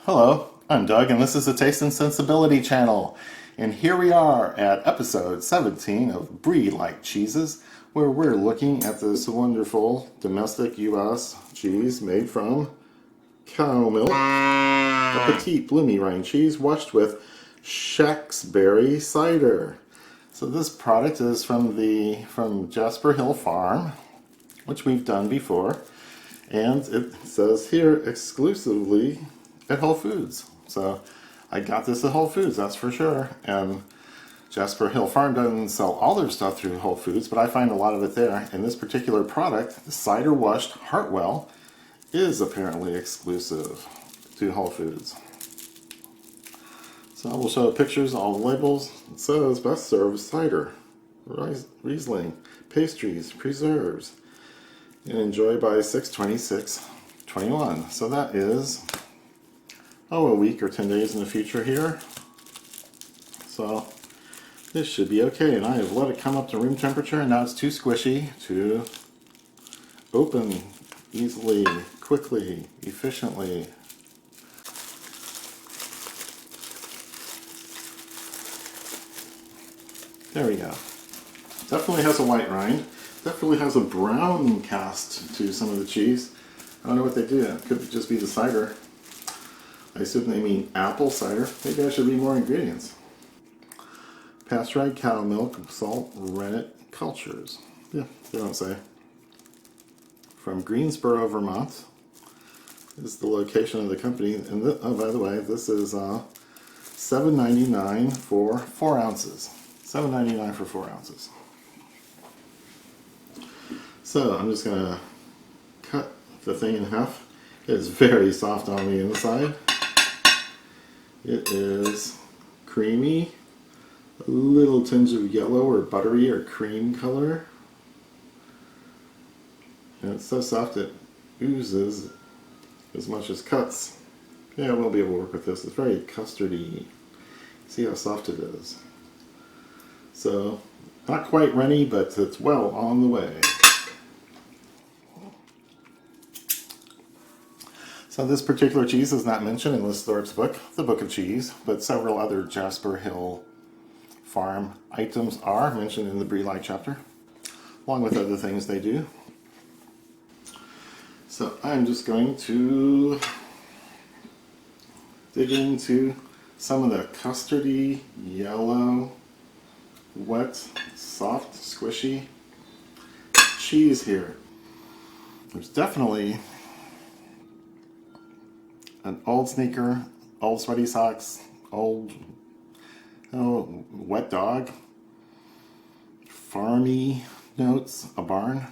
Hello, I'm Doug, and this is the Taste and Sensibility channel. And here we are at episode 17 of Brie-Like cheeses, where we're looking at this wonderful domestic U.S. cheese made from cow milk, a petite bloomy rind cheese washed with Shakesberry cider. So this product is from Jasper Hill Farm, which we've done before, and it says here exclusively at Whole Foods. So I got this at Whole Foods, that's for sure. And Jasper Hill Farm doesn't sell all their stuff through Whole Foods, but I find a lot of it there. And this particular product, the cider washed Hartwell, is apparently exclusive to Whole Foods. So I will show pictures, all the labels. It says best served cider, Riesling, pastries, preserves, and enjoy by 6/26/21. So that is a week or 10 days in the future here. So this should be okay. And I have let it come up to room temperature, and now it's too squishy to open easily, quickly, efficiently. There we go. Definitely has a white rind. Definitely has a brown cast to some of the cheese. I don't know what they do. It could just be the cider. I assume they mean apple cider. Maybe I should read more ingredients. Pasteurized cow milk, salt, rennet cultures. Yeah, they don't say. From Greensboro, Vermont. This is the location of the company. And oh, by the way, this is $7.99 for 4 ounces. $7.99 for 4 ounces. So I'm just gonna cut the thing in half. It is very soft on the inside. It is creamy, a little tinge of yellow or buttery or cream color. And it's so soft it oozes as much as cuts. Yeah, we'll be able to work with this. It's very custardy. See how soft it is. So, not quite runny, but it's well on the way. So this particular cheese is not mentioned in Liz Thorpe's book, The Book of Cheese, but several other Jasper Hill Farm items are mentioned in the Brie-Like chapter, along with other things they do. So I'm just going to dig into some of the custardy, yellow, wet, soft, squishy cheese here. There's definitely an old sneaker, old sweaty socks, old wet dog, farmy notes, a barn,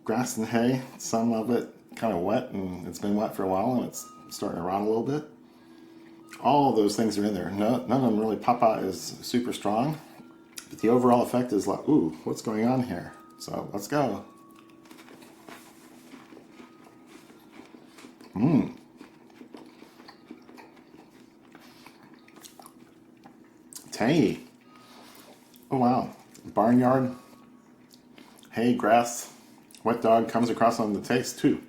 grass and hay, some of it kind of wet, and it's been wet for a while and it's starting to rot a little bit. All of those things are in there. None of them really pop out as super strong, but the overall effect is like, ooh, what's going on here? So let's go. Tangy. Oh wow. Barnyard, hay, grass, wet dog comes across on the taste too.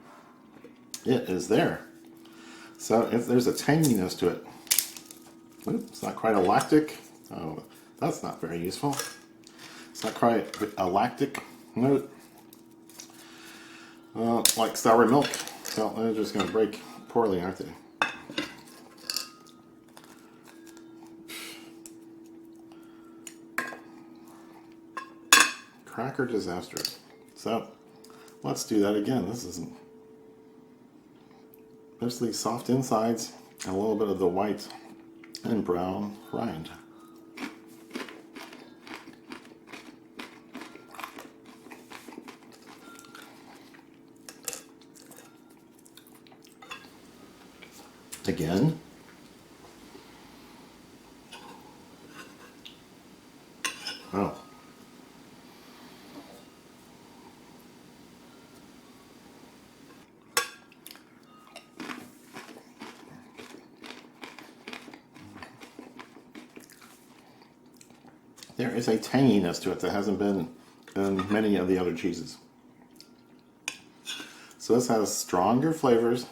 It is there. So there's a tanginess to it. Oops, it's not quite a lactic. Oh, that's not very useful. It's not quite a lactic note. Like sour milk. So they're just going to break poorly, aren't they? Cracker disaster. So let's do that again. This isn't. There's these soft insides and a little bit of the white and brown rind. Again. Oh. There is a tanginess to it that hasn't been in many of the other cheeses. So this has stronger flavors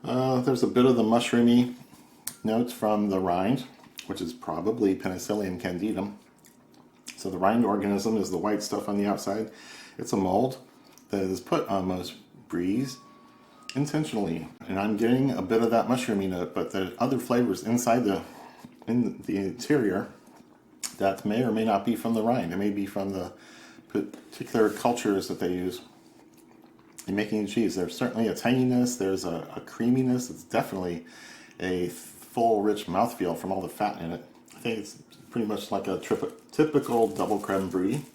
There's a bit of the mushroomy notes from the rind, which is probably Penicillium candidum. So the rind organism is the white stuff on the outside. It's a mold that is put on most Bries intentionally. And I'm getting a bit of that mushroomy note, but there are other flavors inside in the interior that may or may not be from the rind. It may be from the particular cultures that they use in making the cheese. There's certainly a tanginess, there's a creaminess. It's definitely a full, rich mouthfeel from all the fat in it. I think it's pretty much like a typical double creme brie.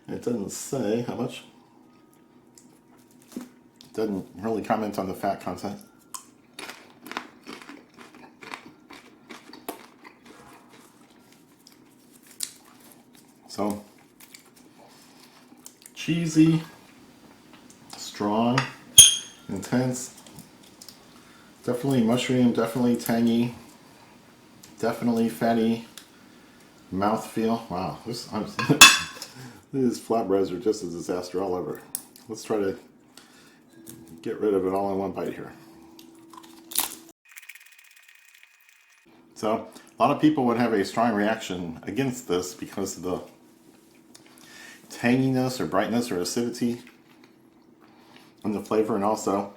It doesn't say how much. It doesn't really comment on the fat content. So, cheesy, strong, intense, definitely mushroom, definitely tangy, definitely fatty mouthfeel. Wow, these flatbreads are just a disaster all over. Let's try to get rid of it all in one bite here. So, a lot of people would have a strong reaction against this because of the tanginess or brightness or acidity in the flavor, and also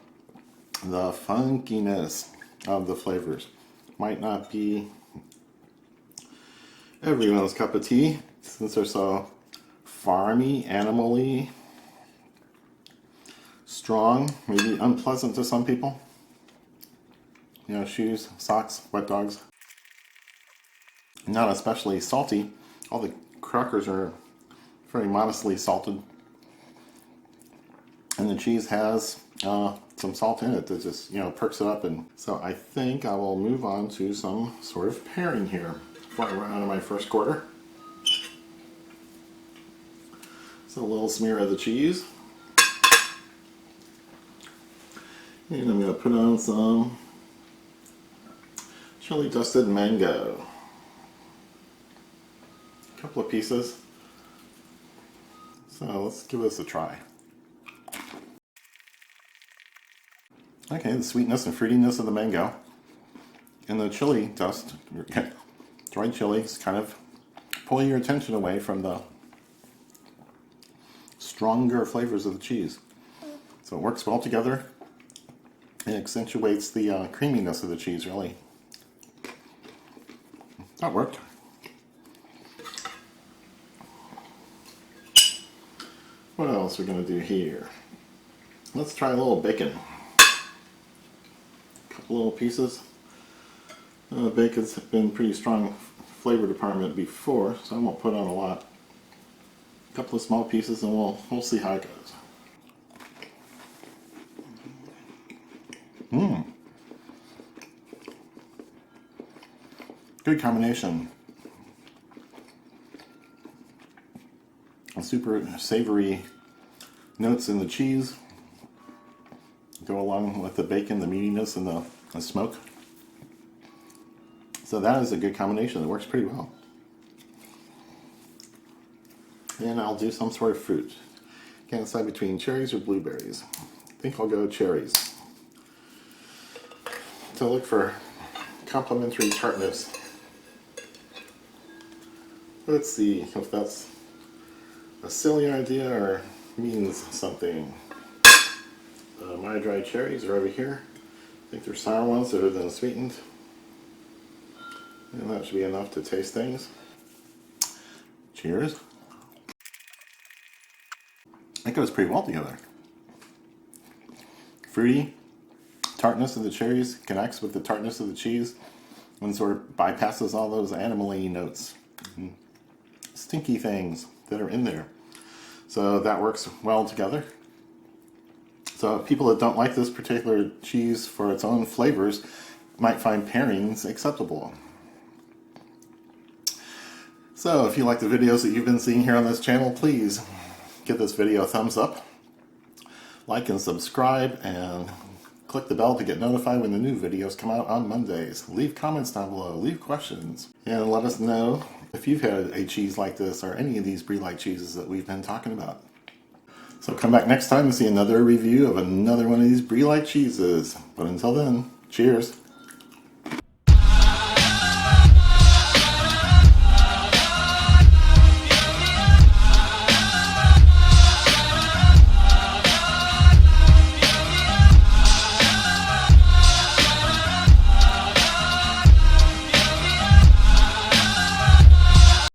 the funkiness of the flavors. Might not be everyone's cup of tea since they're so farmy, animal-y, strong, maybe unpleasant to some people. You know, shoes, socks, wet dogs. Not especially salty. All the crackers are very modestly salted. And the cheese has some salt in it that just, you know, perks it up. And so I think I will move on to some sort of pairing here before I run out of my first quarter. So a little smear of the cheese. And I'm going to put on some chili dusted mango. A couple of pieces. So let's give this a try. Okay, the sweetness and fruitiness of the mango and the chili dust, dried chilies, kind of pull your attention away from the stronger flavors of the cheese. So it works well together. It accentuates the creaminess of the cheese, really. That worked. What else are we going to do here? Let's try a little bacon. A couple little pieces. Bacon's been pretty strong flavor department before, so I won't put on a lot. A couple of small pieces, and we'll see how it goes. Good combination. Super savory notes in the cheese go along with the bacon, the meatiness, and the smoke. So that is a good combination. It works pretty well. And I'll do some sort of fruit. Can't decide between cherries or blueberries. I think I'll go cherries. To look for complementary tartness. Let's see if that's a silly idea or means something. My dried cherries are over here. I think they're sour ones that have been sweetened. And that should be enough to taste things. Cheers. That goes pretty well together. Fruity tartness of the cherries connects with the tartness of the cheese and sort of bypasses all those animal-y notes. Stinky things that are in there. So that works well together. So people that don't like this particular cheese for its own flavors might find pairings acceptable. So if you like the videos that you've been seeing here on this channel, please give this video a thumbs up, like and subscribe, and click the bell to get notified when the new videos come out on Mondays. Leave comments down below, leave questions, and let us know if you've had a cheese like this or any of these Brie-Like cheeses that we've been talking about. So come back next time and see another review of another one of these Brie-Like cheeses. But until then, cheers.